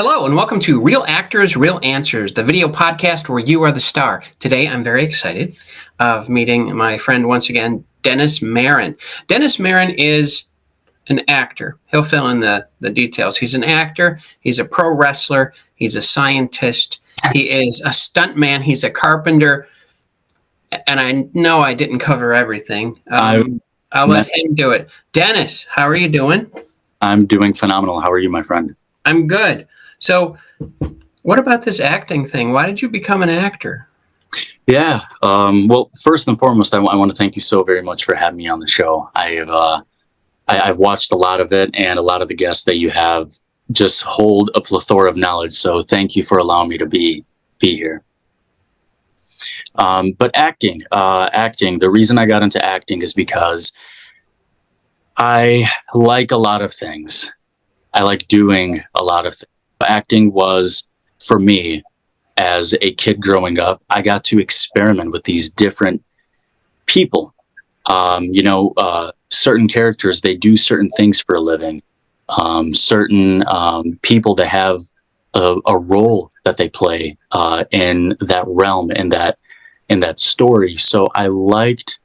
Hello and welcome to Real Actors, Real Answers, the video podcast where you are the star. Today I'm very excited of meeting my friend once again, Dennis Marin. Dennis Marin is an actor. He'll fill in the details. He's an actor, he's a pro wrestler, he's a scientist, he is a stuntman, he's a carpenter, and I know I didn't cover everything. I'll let him do it. Dennis, how are you doing? I'm doing phenomenal. How are you, my friend? I'm good. So what about this acting thing? Why did you become an actor? Yeah. Well, first and foremost, I want to thank you so very much for having me on the show. I've watched a lot of it, and a lot of the guests that you have just hold a plethora of knowledge. So thank you for allowing me to be here. But acting, the reason I got into acting is because I like a lot of things. I like doing a lot of things. Acting was, for me, as a kid growing up, I got to experiment with these different people. Certain characters, they do certain things for a living. Certain people that have a role that they play in that realm, in that story. So I liked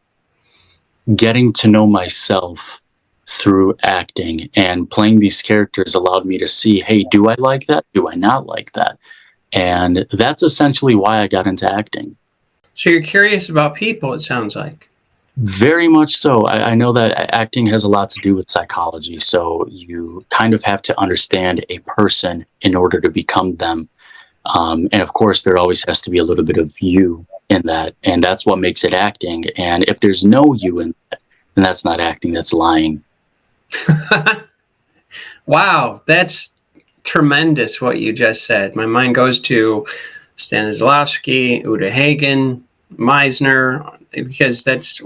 getting to know myself through acting, and playing these characters allowed me to see, hey, do I like that? Do I not like that? And that's essentially why I got into acting. So you're curious about people, it sounds like. Very much so. I know that acting has a lot to do with psychology. So you kind of have to understand a person in order to become them. And of course, there always has to be a little bit of you in that. And that's what makes it acting. And if there's no you in that, then that's not acting, that's lying. Wow, that's tremendous what you just said. My mind goes to Stanislavski, Uta Hagen, Meisner, because that's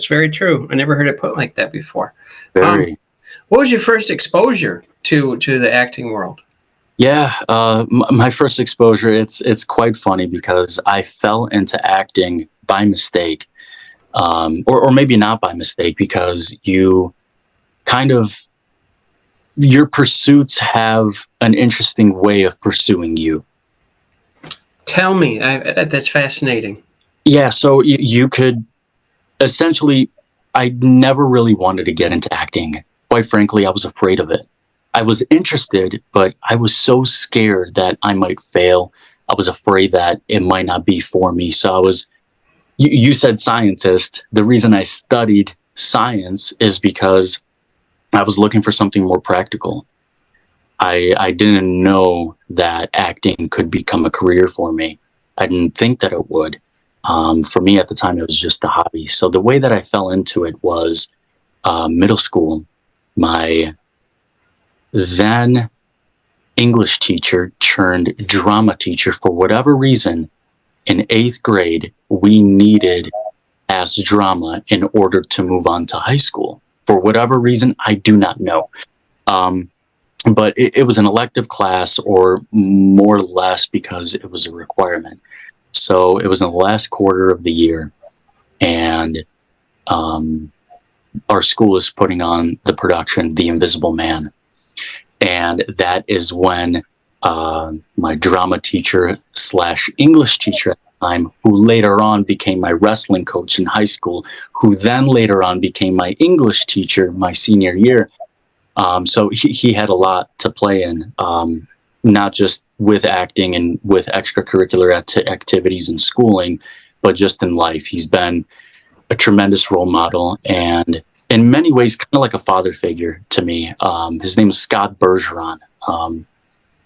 very true. I never heard it put like that before. Very. What was your first exposure to the acting world? Yeah, my first exposure, it's quite funny because I fell into acting by mistake, or maybe not by mistake, because your pursuits have an interesting way of pursuing you. Tell me, that's fascinating. Yeah, so you could essentially, I never really wanted to get into acting. Quite frankly, I was afraid of it. I was interested, but I was so scared that I might fail. I was afraid that it might not be for me. So you said scientist. The reason I studied science is because I was looking for something more practical. I didn't know that acting could become a career for me. I didn't think that it would. For me at the time, it was just a hobby. So the way that I fell into it was middle school. My then English teacher turned drama teacher. For whatever reason, in 8th grade, we needed as drama in order to move on to high school. For whatever reason, I do not know. But it was an elective class, or more or less because it was a requirement. So it was in the last quarter of the year, and our school is putting on the production, The Invisible Man. And that is when my drama teacher / English teacher at the time, who later on became my wrestling coach in high school, who then later on became my English teacher my senior year. So he had a lot to play in, not just with acting and with extracurricular activities and schooling, but just in life. He's been a tremendous role model, and in many ways, kind of like a father figure to me. His name is Scott Bergeron.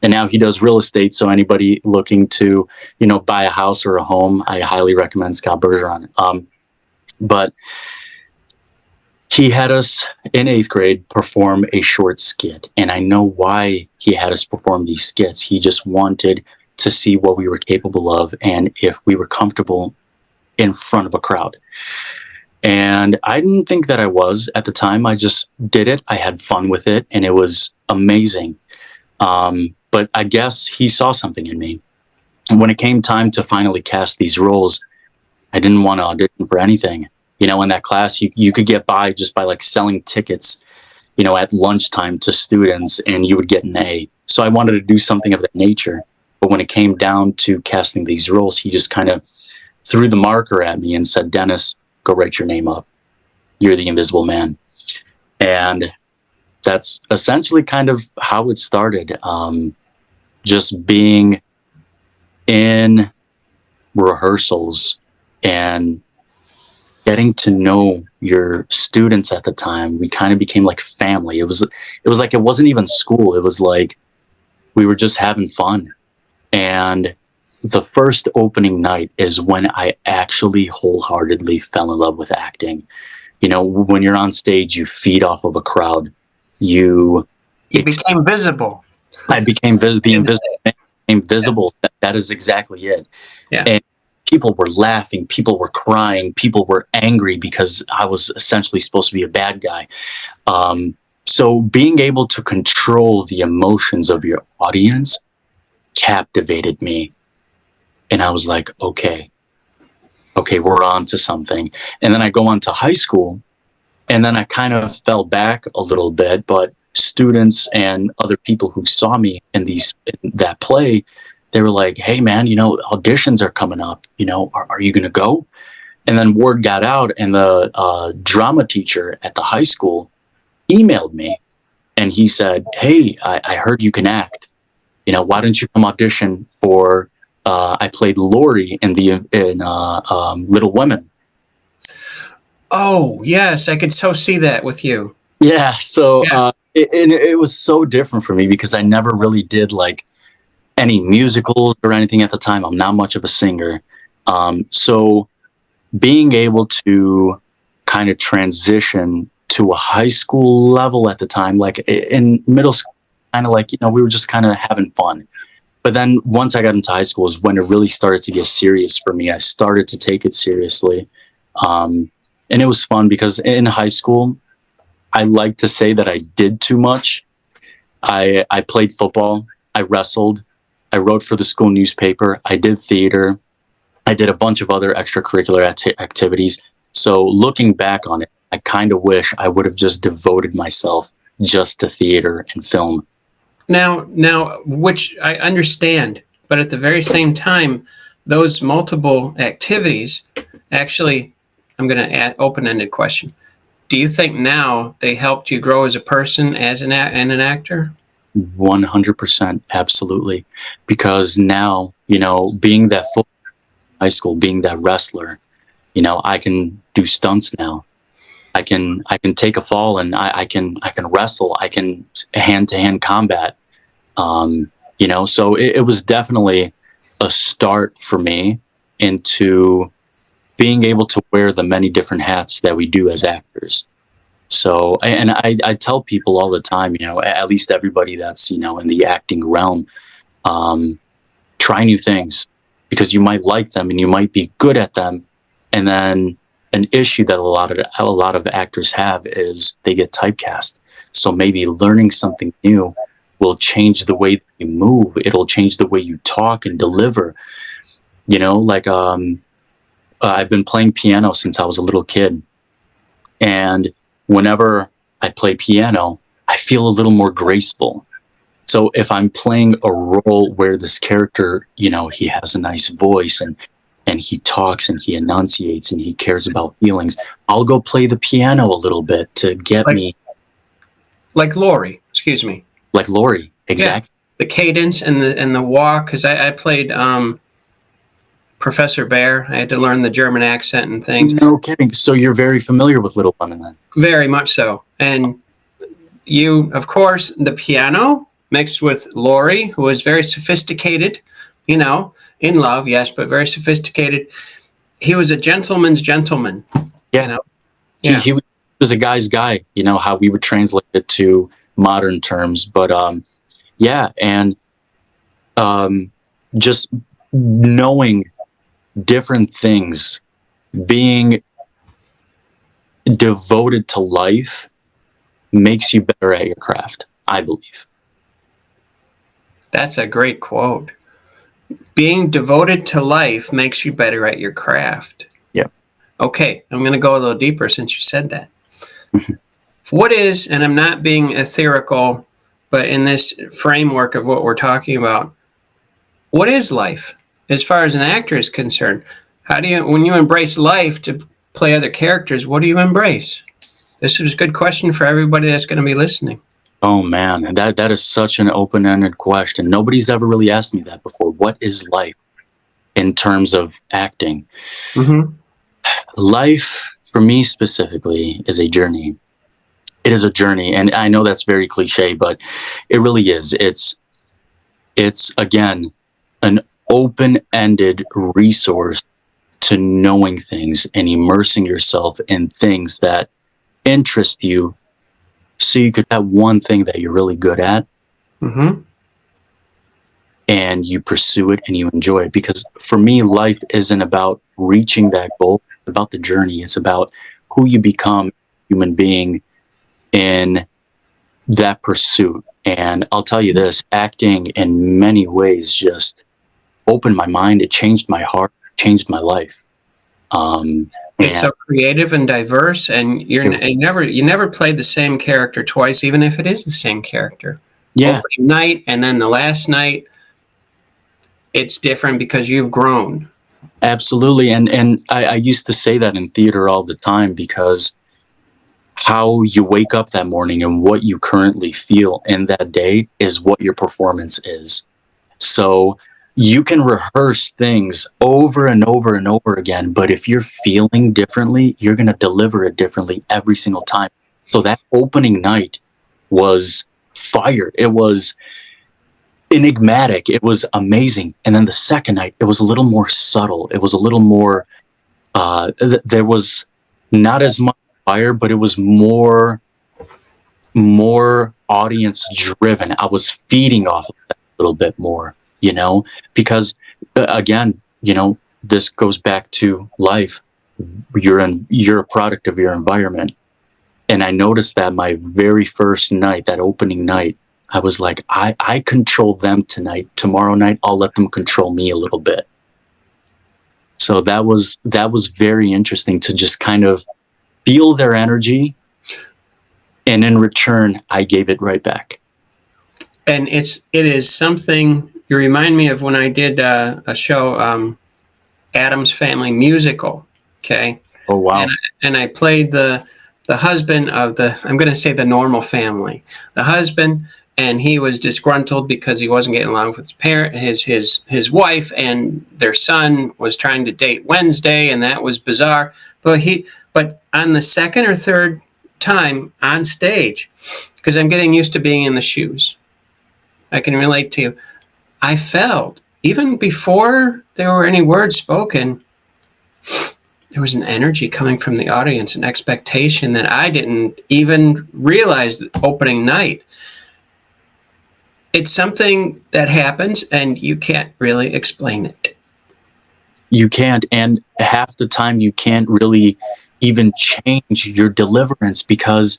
And now he does real estate. So anybody looking to, buy a house or a home, I highly recommend Scott Bergeron. But he had us in 8th grade perform a short skit. And I know why he had us perform these skits. He just wanted to see what we were capable of and if we were comfortable in front of a crowd. And I didn't think that I was at the time. I just did it. I had fun with it, and it was amazing. But I guess he saw something in me. And when it came time to finally cast these roles, I didn't want to audition for anything. In that class, you could get by just by like selling tickets, at lunchtime to students, and you would get an A. So I wanted to do something of that nature. But when it came down to casting these roles, he just kind of threw the marker at me and said, Dennis, go write your name up. You're the Invisible Man. And that's essentially kind of how it started. Just being in rehearsals and getting to know your students at the time. We kind of became like family. It was like, it wasn't even school. It was like we were just having fun. And the first opening night is when I actually wholeheartedly fell in love with acting. When you're on stage, you feed off of a crowd. You became visible. I became invisible. That is exactly it. Yeah. And people were laughing, people were crying, people were angry because I was essentially supposed to be a bad guy. So being able to control the emotions of your audience captivated me. And I was like, okay, we're on to something. And then I go on to high school, and then I kind of fell back a little bit, but students and other people who saw me in that play, they were like, hey man, auditions are coming up, are you going to go? And then word got out, and the drama teacher at the high school emailed me, and he said, hey, I heard you can act. Why don't you come audition for, I played Lori in Little Women. Oh, yes. I could so see that with you. Yeah. So it was so different for me because I never really did like any musicals or anything at the time. I'm not much of a singer. So being able to kind of transition to a high school level at the time, like in middle school, kind of like, we were just kind of having fun. But then once I got into high school is when it really started to get serious for me. I started to take it seriously. And it was fun because in high school, I like to say that I did too much. I played football. I wrestled. I wrote for the school newspaper. I did theater. I did a bunch of other extracurricular activities. So looking back on it, I kind of wish I would have just devoted myself just to theater and film. Now, which I understand, but at the very same time, those multiple activities, actually, I'm going to add open-ended question. Do you think now they helped you grow as a person, as an actor? 100%, absolutely. Because now, being that football high school, being that wrestler, I can do stunts now. I can take a fall and I can wrestle. I can hand-to-hand combat. So it was definitely a start for me into being able to wear the many different hats that we do as actors. So, and I tell people all the time, at least everybody that's, in the acting realm, try new things because you might like them and you might be good at them. And then an issue that a lot of actors have is they get typecast. So maybe learning something new will change the way you move. It'll change the way you talk and deliver. I've been playing piano since I was a little kid. And whenever I play piano, I feel a little more graceful. So if I'm playing a role where this character, he has a nice voice and he talks and he enunciates and he cares about feelings, I'll go play the piano a little bit to get me. Like Lori, excuse me. Like Lori, exactly. Yeah, the cadence and the walk, because I played Professor Bear. I had to learn the German accent and things. No kidding. So you're very familiar with Little Women then? Very much so. And you, of course, the piano mixed with Lori, who was very sophisticated, in love, yes, but very sophisticated. He was a gentleman's gentleman. Yeah. He was a guy's guy, how we would translate it to modern terms. But and just knowing different things, being devoted to life makes you better at your craft, I believe. That's a great quote. Being devoted to life makes you better at your craft. Yeah. Okay, I'm going to go a little deeper since you said that. what is, and I'm not being ethereal, but in this framework of what we're talking about, what is life as far as an actor is concerned? How do you, when you embrace life to play other characters, what do you embrace? This is a good question for everybody that's going to be listening. Oh man, and that is such an open-ended question. Nobody's ever really asked me that before. What is life in terms of acting? Mm-hmm. Life, for me specifically, is a journey. It is a journey, and I know that's very cliche, but it really is. It's again an open-ended resource to knowing things and immersing yourself in things that interest you, so you could have one thing that you're really good at, Mm-hmm. and you pursue it and you enjoy it. Because for me, life isn't about reaching that goal. It's about the journey. It's about who you become, human being, in that pursuit. And I'll tell you this, acting in many ways just opened my mind. It changed my heart, changed my life. It's so creative and diverse, and you never played the same character twice, even if it is the same character. Yeah, Opening night and then the last night, it's different because you've grown. absolutely. And I used to say that in theater all the time, because how you wake up that morning and what you currently feel in that day is what your performance is. So you can rehearse things over and over and over again, but if you're feeling differently, you're going to deliver it differently every single time. So that opening night was fire. It was enigmatic. It was amazing. And then the second night, it was a little more subtle. It was a little more, there was not as much fire, but it was more audience driven. I was feeding off of that a little bit more, because again, this goes back to life. You're a product of your environment. And I noticed that my very first night, that opening night, I was like, I control them tonight. Tomorrow night, I'll let them control me a little bit. So that was very interesting to just kind of feel their energy. And in return, I gave it right back. And it is something, you remind me of when I did a show, Addams Family Musical. Okay. Oh, wow. And I played the husband of I'm going to say the normal family, the husband, and he was disgruntled because he wasn't getting along with his wife, and their son was trying to date Wednesday, and that was bizarre. But on the second or third time on stage, because I'm getting used to being in the shoes, I can relate to you. I felt, even before there were any words spoken, there was an energy coming from the audience, an expectation that I didn't even realize the opening night. It's something that happens, and you can't really explain it. You can't, and half the time you can't really even change your deliverance, because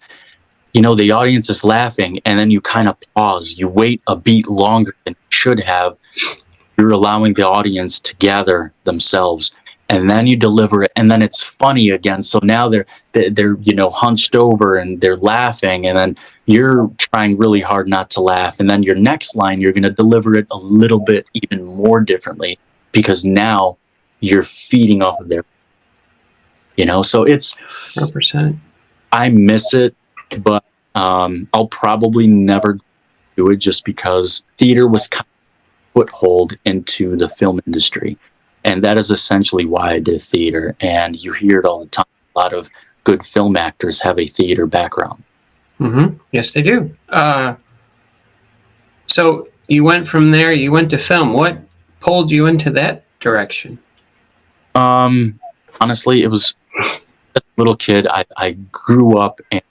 the audience is laughing, and then you kind of pause. You wait a beat longer than you should have. You're allowing the audience to gather themselves, and then you deliver it, and then it's funny again. So now they're hunched over and they're laughing, and then you're trying really hard not to laugh, and then your next line, you're going to deliver it a little bit even more differently, because now you're feeding off of their, so it's 100%. I miss it, but I'll probably never do it, just because theater was kind of a foothold into the film industry. And that is essentially why I did theater. And you hear it all the time. A lot of good film actors have a theater background. Mm-hmm. Yes, they do. So you went from there, you went to film. What pulled you into that direction? Honestly, it was as a little kid. I grew up in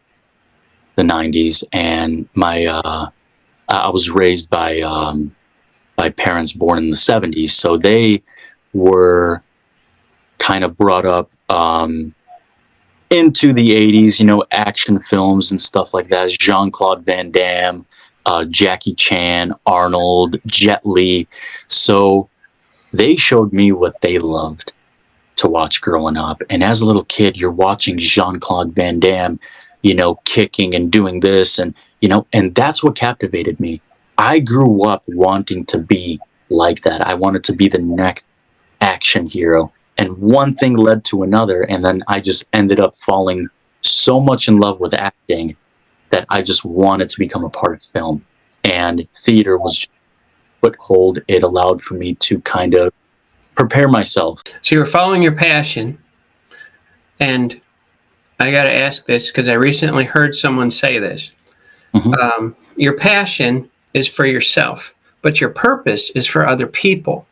the 90s, and I was raised by parents born in the 70s. So they were kind of brought up into the 80s, action films and stuff like that. Jean-Claude Van Damme, Jackie Chan, Arnold, Jet Li. So they showed me what they loved to watch growing up. And as a little kid, you're watching Jean-Claude Van Damme kicking and doing this, and that's what captivated me. I grew up wanting to be like that. I wanted to be the next action hero. And one thing led to another. And then I just ended up falling so much in love with acting that I just wanted to become a part of film. And theater was just a foothold. It allowed for me to kind of prepare myself. So you were following your passion. And I got to ask this because I recently heard someone say this. Mhm. Your passion is for yourself, but your purpose is for other people.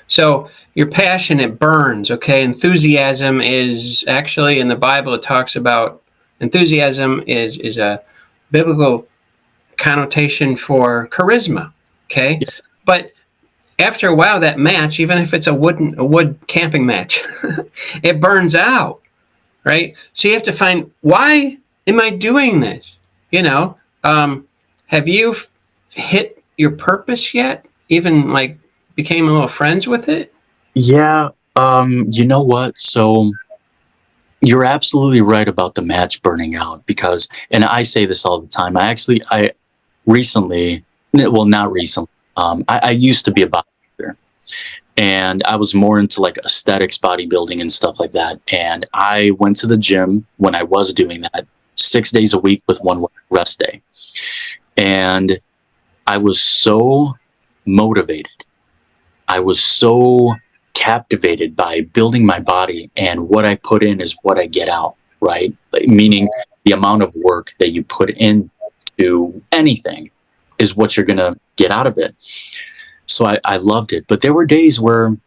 So your passion, it burns, okay? Enthusiasm is actually in the Bible, it talks about enthusiasm is a biblical connotation for charisma, okay? Yeah. But after a while, that match, even if it's a wood camping match, it burns out, right? So you have to find, why am I doing this? Have you hit your purpose yet? Even like became a little friends with it? Yeah. You know what? So you're absolutely right about the match burning out because, and I say this all the time. I recently, well, not recently. I used to be a bodybuilder, and I was more into like aesthetics, bodybuilding, and stuff like that. And I went to the gym when I was doing that 6 days a week with one rest day, and I was so motivated. I was so captivated by building my body, and what I put in is what I get out, right? Like, meaning the amount of work that you put into anything is what you're going to get out of it. So I loved it. But there were days where,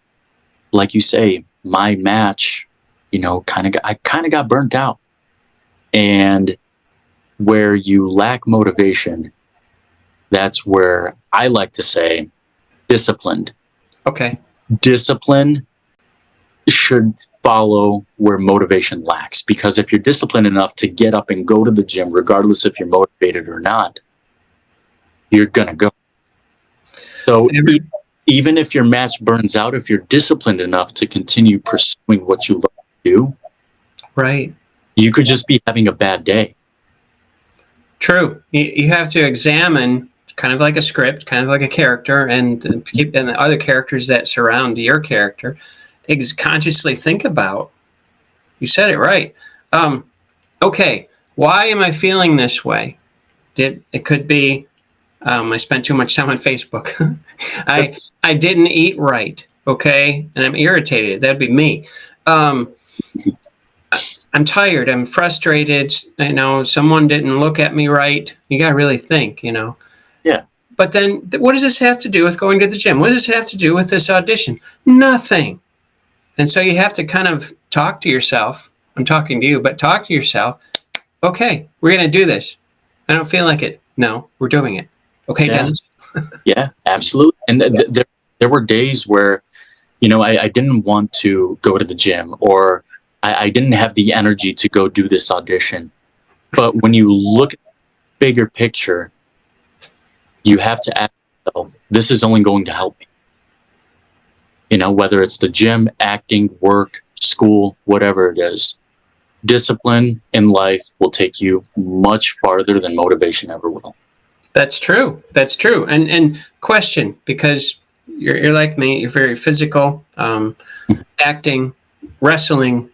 like you say, my match, I kind of got burnt out. And where you lack motivation, that's where I like to say disciplined. Okay. Discipline should follow where motivation lacks, because if you're disciplined enough to get up and go to the gym regardless if you're motivated or not, you're gonna go. So even if your match burns out, if you're disciplined enough to continue pursuing what you love to do, right, you could just be having a bad day. True. You have to examine, kind of like a script, kind of like a character, and the other characters that surround your character. Consciously think about. You said it right. Okay, why am I feeling this way? It could be I spent too much time on Facebook. I didn't eat right. Okay, and I'm irritated. That'd be me. I'm tired. I'm frustrated. Someone didn't look at me right. You got to really think, Yeah. But then what does this have to do with going to the gym? What does this have to do with this audition? Nothing. And so you have to kind of talk to yourself. I'm talking to you, but talk to yourself. Okay, we're going to do this. I don't feel like it. No, we're doing it. Okay, Yeah. Dennis? Yeah, absolutely. And there were days where, I didn't want to go to the gym, or I didn't have the energy to go do this audition. But when you look at the bigger picture, you have to ask yourself, this is only going to help me. Whether it's the gym, acting, work, school, whatever it is, discipline in life will take you much farther than motivation ever will. That's true. That's true. And question, because you're like me, you're very physical, acting, wrestling,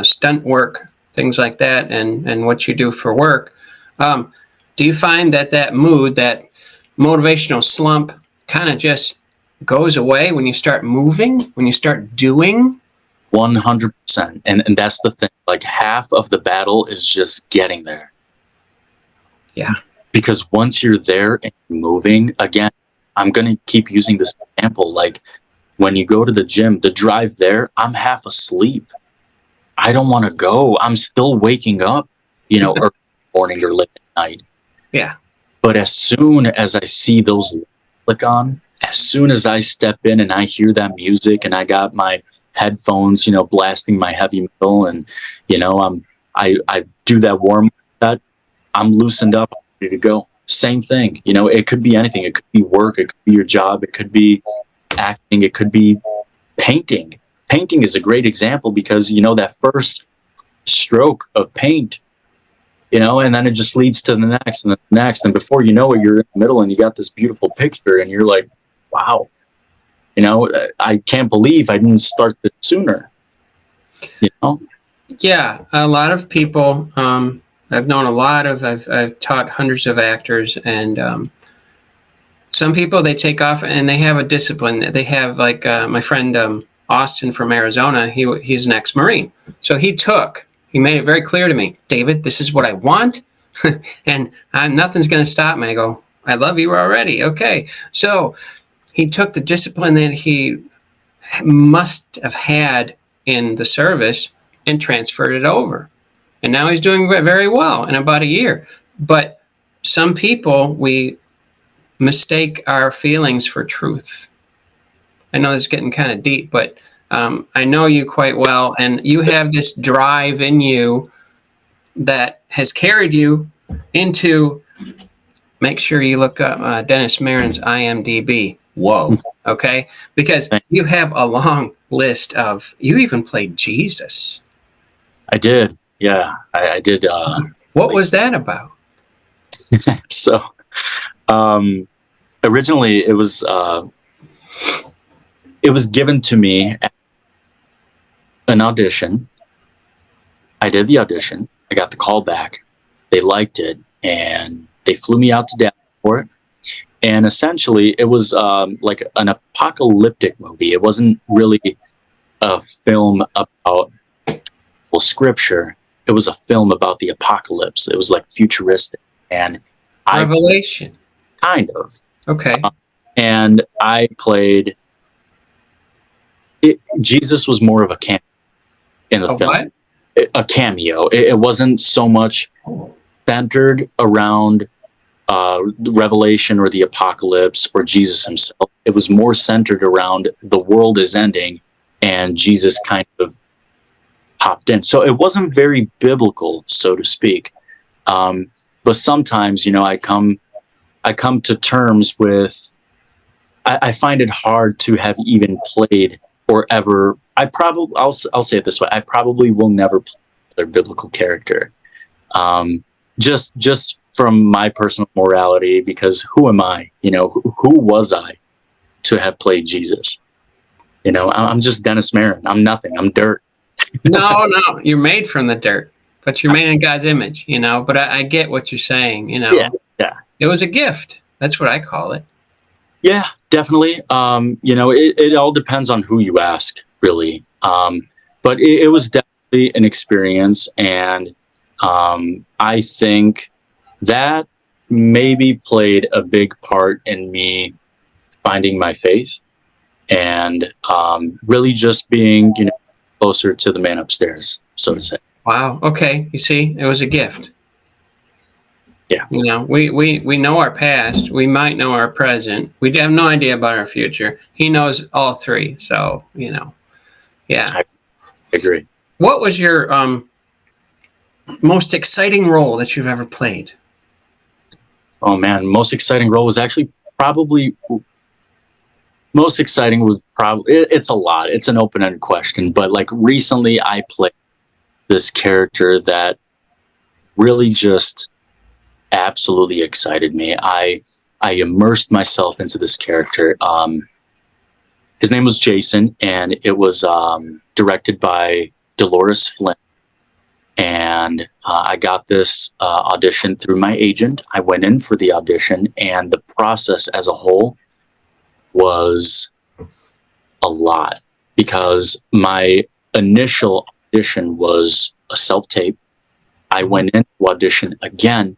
stunt work, things like that, and what you do for work. Do you find that mood, that motivational slump, kind of just goes away when you start moving, when you start doing? 100%. And that's the thing. Like, half of the battle is just getting there. Yeah. Because once you're there and moving, again, I'm going to keep using this example. Like, when you go to the gym, the drive there, I'm half asleep. I don't want to go. I'm still waking up, early morning or late at night. Yeah. But as soon as I see those click on, as soon as I step in and I hear that music and I got my headphones, blasting my heavy metal, and I do that warm that, I'm loosened up, ready to go. Same thing. It could be anything. It could be work. It could be your job. It could be acting. It could be painting. Painting is a great example because, that first stroke of paint, and then it just leads to the next and the next. And before you know it, you're in the middle and you got this beautiful picture and you're like, wow, I can't believe I didn't start this sooner. Yeah, a lot of people, I've known I've taught hundreds of actors, and some people, they take off and they have a discipline. They have, like, my friend Austin from Arizona, he's an ex-Marine. So he made it very clear to me, David, this is what I want, and nothing's going to stop me. I go, I love you already. Okay. So he took the discipline that he must have had in the service and transferred it over. And now he's doing very well in about a year. But some people, we mistake our feelings for truth. I know this is getting kind of deep, but I know you quite well, and you have this drive in you that has carried you into, make sure you look up Dennis Marin's IMDb. Whoa. Okay? Because you have a long list of, you even played Jesus. I did. Yeah, I did. What was that about? So, originally it was given to me at an audition. I did the audition. I got the call back. They liked it, and they flew me out to Dallas for it. And essentially, it was like an apocalyptic movie. It wasn't really a film about scripture. It was a film about the apocalypse. It was like futuristic, and Revelation. Kind of. Okay. And I played it. Jesus was more of a cameo in the film. What? A cameo. It wasn't so much centered around the Revelation or the apocalypse or Jesus himself. It was more centered around the world is ending and Jesus kind of popped in. So it wasn't very biblical, so to speak. But sometimes, I come to terms with, I find it hard to have even played or ever, I'll say it this way, I probably will never play another biblical character. Just from my personal morality, because who am I? Who was I to have played Jesus? I'm just Dennis Marin. I'm nothing. I'm dirt. No, you're made from the dirt, but you're made in God's image, but I get what you're saying, Yeah. It was a gift. That's what I call it. Yeah, definitely. It all depends on who you ask, really. But it was definitely an experience, and I think that maybe played a big part in me finding my faith and really just being, closer to the man upstairs, so to say. Wow. Okay. You see, it was a gift. Yeah. We know our past. We might know our present. We have no idea about our future. He knows all three. So, yeah. I agree. What was your most exciting role that you've ever played? Oh man, most exciting role was actually it's a lot. It's an open-ended question, but like recently I played this character that really just absolutely excited me. I immersed myself into this character. His name was Jason, and it was directed by Dolores Flynn. And I got this audition through my agent. I went in for the audition, and the process as a whole was a lot, because my initial audition was a self-tape. I went in to audition again.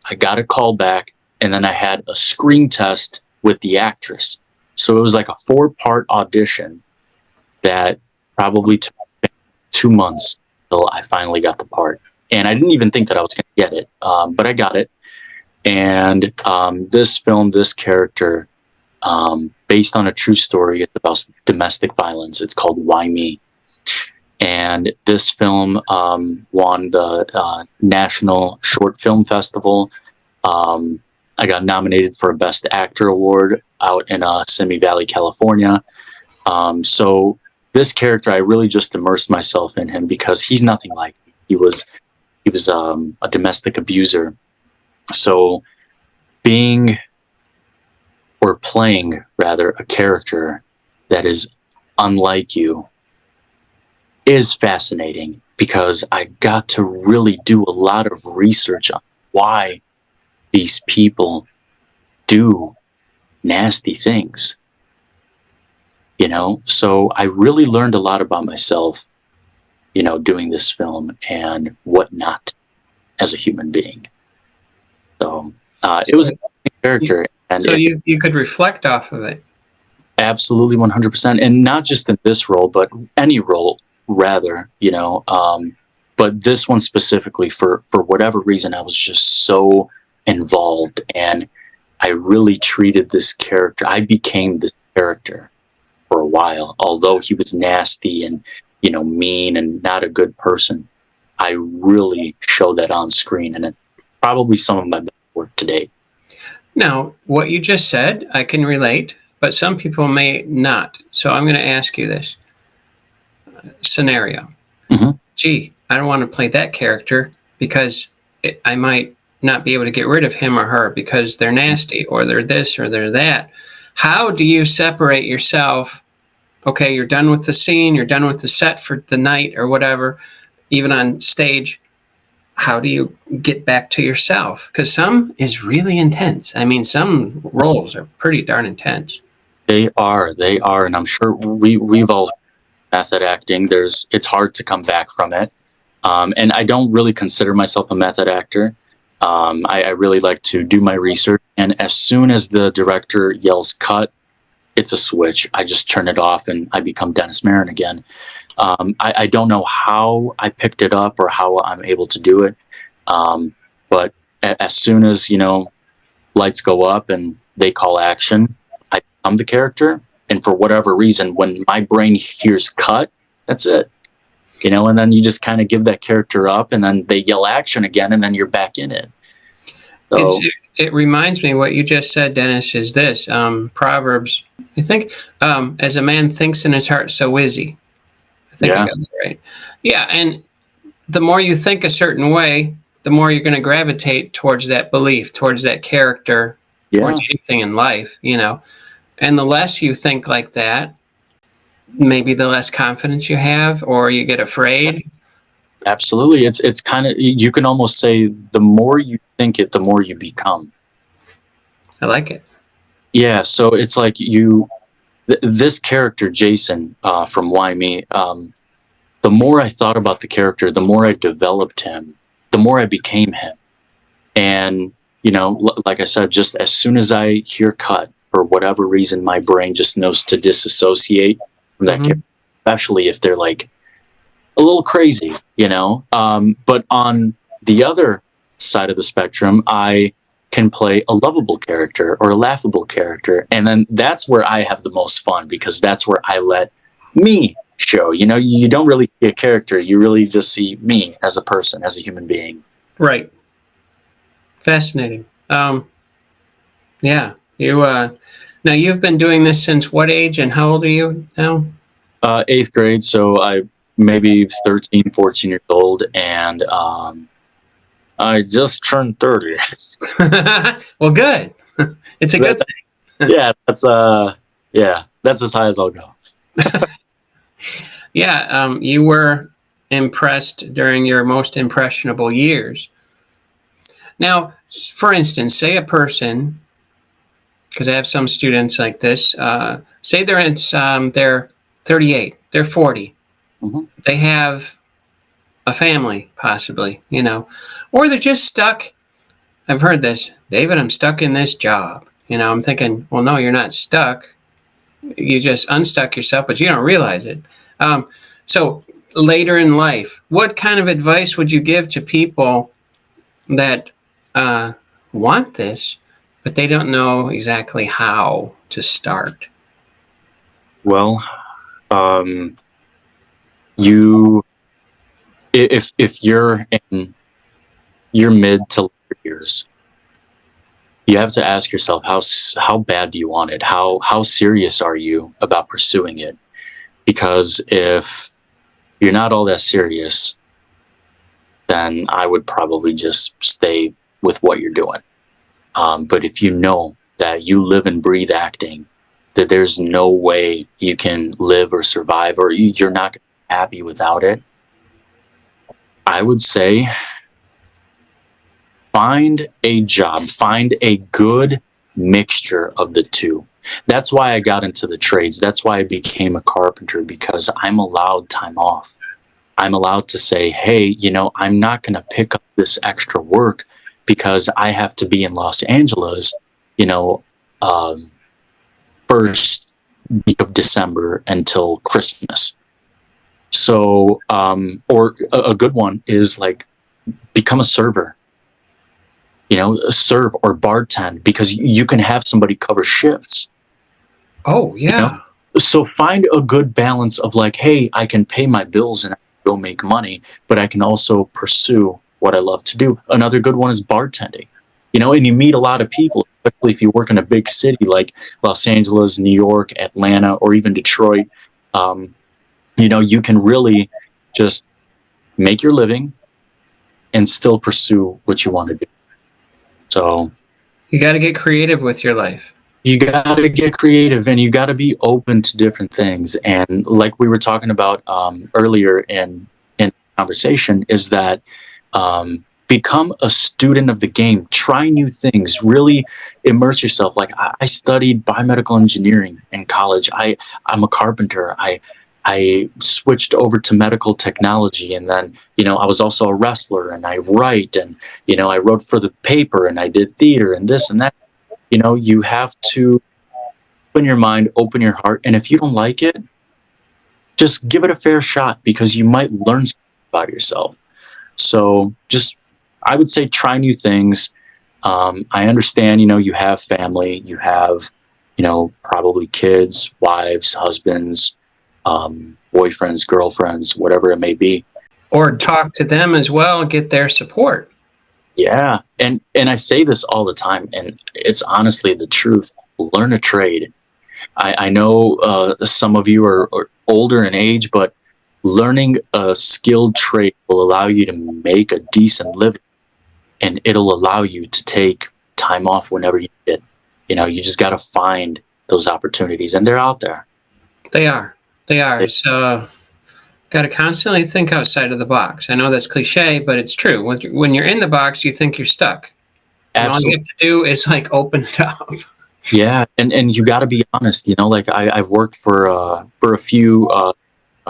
I got a call back, and then I had a screen test with the actress. So it was like a 4-part audition that probably took 2 months until I finally got the part. And I didn't even think that I was going to get it, but I got it. And this character, based on a true story, it's about domestic violence. It's called Why Me? And this film won the National Short Film Festival. I got nominated for a Best Actor award out in Simi Valley, California. So this character, I really just immersed myself in him because he's nothing like me. He was a domestic abuser. So being, or playing rather, a character that is unlike you is fascinating, because I got to really do a lot of research on why these people do nasty things, you know? So I really learned a lot about myself, you know, doing this film and what not to as a human being. So it was a character, and So you could reflect off of it. absolutely 100%, and not just in this role, but any role rather, you know. But this one specifically, for whatever reason, I was just so involved, and I really treated this character. I became this character for a while, although he was nasty and, you know, mean and not a good person. I really showed that on screen, and it's probably some of my best work to date. Now, what you just said, I can relate, but some people may not. So I'm going to ask you this scenario. Mhm. Gee, I don't want to play that character because I might not be able to get rid of him or her because they're nasty or they're this or they're that. How do you separate yourself? Okay, you're done with the scene, you're done with the set for the night or whatever, even on stage. How do you get back to yourself? Because some is really intense. I mean, some roles are pretty darn intense. They are, and I'm sure we've all method acting. It's hard to come back from it, and I don't really consider myself a method actor. I really like to do my research, and as soon as the director yells cut, it's a switch. I just turn it off, and I become Dennis Marin again. I don't know how I picked it up or how I'm able to do it, but as soon as, you know, lights go up and they call action, I'm the character. And for whatever reason, when my brain hears cut, that's it. You know, and then you just kind of give that character up, and then they yell action again, and then you're back in it. So It reminds me what you just said, Dennis, is this Proverbs, I think, as a man thinks in his heart, so is he. I think I got that right. Yeah, and the more you think a certain way, the more you're going to gravitate towards that belief, towards that character, towards anything in life, you know. And the less you think like that, maybe the less confidence you have, or you get afraid. absolutely. It's kind of, you can almost say the more you think it, the more you become. I like it. Yeah. So it's like this character, Jason, from Why Me, the more I thought about the character, the more I developed him, the more I became him. And, you know, like I said, just as soon as I hear cut, for whatever reason, my brain just knows to disassociate from that character, especially if they're like a little crazy, you know. But on the other side of the spectrum, I can play a lovable character or a laughable character. And then that's where I have the most fun, because that's where I let me show. You know, you don't really see a character, you really just see me as a person, as a human being. Right. Fascinating. Yeah. Now you've been doing this since what age, and how old are you now? 8th grade, so I maybe 13, 14 years old, and I just turned 30. Well, good. It's a good thing. Yeah, that's as high as I'll go. Yeah, you were impressed during your most impressionable years. Now, for instance, say a person, because I have some students like this, say they're 38, they're 40. Mm-hmm. They have a family, possibly, you know, or they're just stuck. I've heard this, David, I'm stuck in this job. You know, I'm thinking, well, no, you're not stuck. You just unstuck yourself, but you don't realize it. So later in life, what kind of advice would you give to people that want this, but they don't know exactly how to start? Well, if you're in your mid to later years, you have to ask yourself, how bad do you want it? How serious are you about pursuing it? Because if you're not all that serious, then I would probably just stay with what you're doing. But if you know that you live and breathe acting, that there's no way you can live or survive, or you're not happy without it, I would say find a job, find a good mixture of the two. That's why I got into the trades. That's why I became a carpenter, because I'm allowed time off. I'm allowed to say, hey, I'm not going to pick up this extra work because I have to be in Los Angeles, first week of December until Christmas. So, or a good one is like become a server, serve or bartend, because you can have somebody cover shifts. Oh, yeah. So find a good balance of like, hey, I can pay my bills and go make money, but I can also pursue what I love to do. Another good one is bartending, and you meet a lot of people, especially if you work in a big city like Los Angeles, New York, Atlanta, or even Detroit. You can really just make your living and still pursue what you want to do. So you got to get creative with your life. You got to get creative, and you got to be open to different things. And like we were talking about earlier in conversation, is that become a student of the game. Try new things. Really immerse yourself. Like I studied biomedical engineering in college. I'm a carpenter. I switched over to medical technology, and then I was also a wrestler, and I write, and I wrote for the paper, and I did theater and this and that. You have to open your mind, open your heart, and if you don't like it, just give it a fair shot, because you might learn something about yourself. So I would say try new things. I understand, you have family, you have, probably kids, wives, husbands, boyfriends, girlfriends, whatever it may be. Or talk to them as well, get their support. Yeah. And I say this all the time, and it's honestly the truth. Learn a trade. I know some of you are older in age, but learning a skilled trade will allow you to make a decent living, and it'll allow you to take time off whenever you get. You just got to find those opportunities, and they're out there. They are. So got to constantly think outside of the box. I know that's cliche, but it's true. When you're in the box, you think you're stuck. And all you have to do is like open it up. Yeah, and you got to be honest. Like I've worked for a few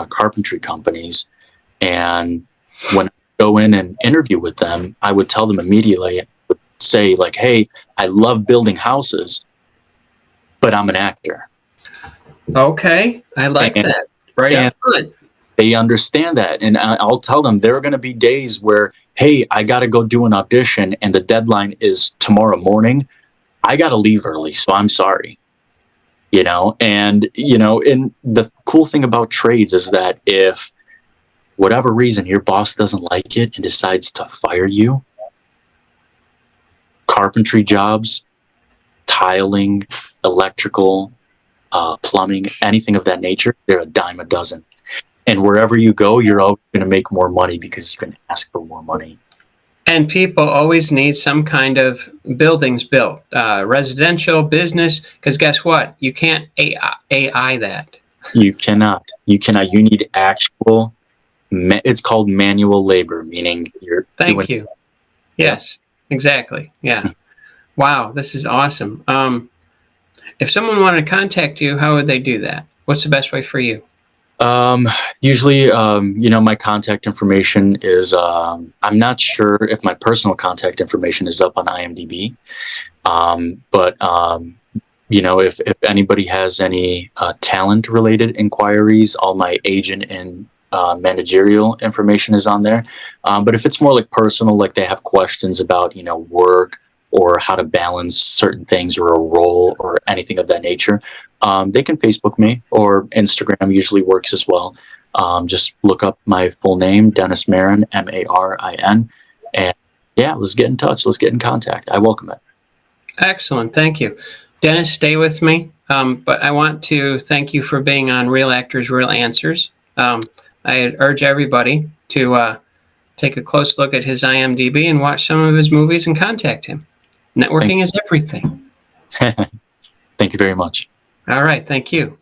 carpentry companies, and when I go in and interview with them, I would tell them immediately. I would say like, "Hey, I love building houses, but I'm an actor." Okay, I like that. Right up front. They understand that, and I'll tell them there are going to be days where, hey, I got to go do an audition, and the deadline is tomorrow morning. I got to leave early, so I'm sorry. And the cool thing about trades is that if whatever reason your boss doesn't like it and decides to fire you, carpentry jobs, tiling, electrical, plumbing, anything of that nature, they're a dime a dozen. And wherever you go, you're always going to make more money because you can ask for more money. And people always need some kind of buildings built, residential, business, because guess what? You can't AI that. You cannot. You need actual, it's called manual labor, meaning you're Thank you. Yes, exactly. Yeah. Wow, this is awesome. If someone wanted to contact you, how would they do that? What's the best way for you? Usually, my contact information is, I'm not sure if my personal contact information is up on IMDb. But if anybody has any, talent related inquiries, all my agent and, managerial information is on there. But if it's more like personal, like they have questions about, work or how to balance certain things or a role or anything of that nature, they can Facebook me, or Instagram usually works as well. Just look up my full name, Dennis Marin, Marin, and yeah, let's get in touch. Let's get in contact. I welcome it. Excellent. Thank you. Dennis, stay with me. But I want to thank you for being on Real Actors, Real Answers. I urge everybody to take a close look at his IMDb and watch some of his movies and contact him. Networking is everything. Thank you very much. All right. Thank you.